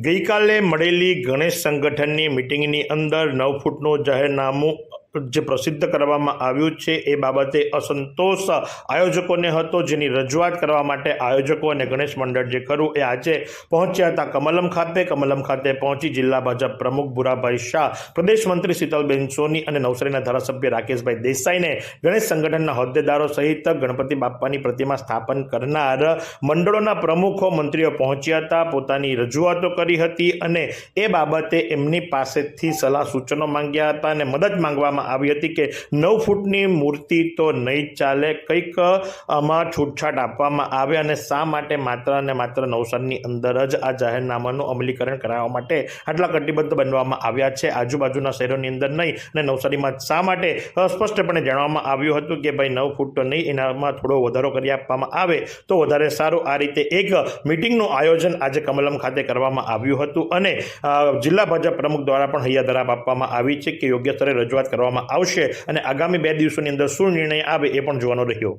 ગઈકાલે મળેલી ગણેશ સંગઠનની મિટિંગની અંદર 9 ફૂટનું જાહેરનામું જે પ્રસિદ્ધ કરવામાં આવ્યું છે એ બાબતે અસંતોષ આયોજકોને હતો, જેની રજૂઆત કરવા માટે આયોજકો અને ગણેશ મંડળ જે ખરું એ આજે પહોંચ્યા હતા કમલમ ખાતે પહોંચી જિલ્લા ભાજપ પ્રમુખ ભૂરાભાઈ શાહ, પ્રદેશ મંત્રી શીતલબેન સોની અને નવસારીના ધારાસભ્ય રાકેશભાઈ દેસાઈને ગણેશ સંગઠનના હોદ્દેદારો સહિત ગણપતિ બાપ્પાની પ્રતિમા સ્થાપન કરનાર મંડળોના પ્રમુખો મંત્રીઓ પહોંચ્યા હતા, પોતાની રજૂઆતો કરી હતી અને એ બાબતે એમની પાસેથી સલાહ સૂચનો માંગ્યા હતા અને મદદ માંગવામાં આવી હતી કે 9 ફૂટની મૂર્તિ તો નહીં ચાલે, કંઈક આમાં છૂટછાટ આપવામાં આવે અને શા માટે માત્ર અને માત્ર નવસારીની અંદર જ આ જાહેરનામાનું અમલીકરણ કરાવવા માટે આટલા કટિબદ્ધ બનવામાં આવ્યા છે, આજુબાજુના શહેરોની અંદર નહીં અને નવસારીમાં શા માટે સ્પષ્ટપણે જાણવામાં આવ્યું હતું કે ભાઈ 9 ફૂટ તો નહીં, એનામાં થોડો વધારો કરી આપવામાં આવે તો વધારે સારું. આ રીતે એક મિટિંગનું આયોજન આજે કમલમ ખાતે કરવામાં આવ્યું હતું અને જિલ્લા ભાજપ પ્રમુખ દ્વારા પણ હૈયાધારા આપવામાં આવી છે કે યોગ્ય સ્તરે રજૂઆત કરવામાં આવશે અને આગામી 2 દિવસોની અંદર શું નિર્ણય આવે એ પણ જોવાનો રહ્યો.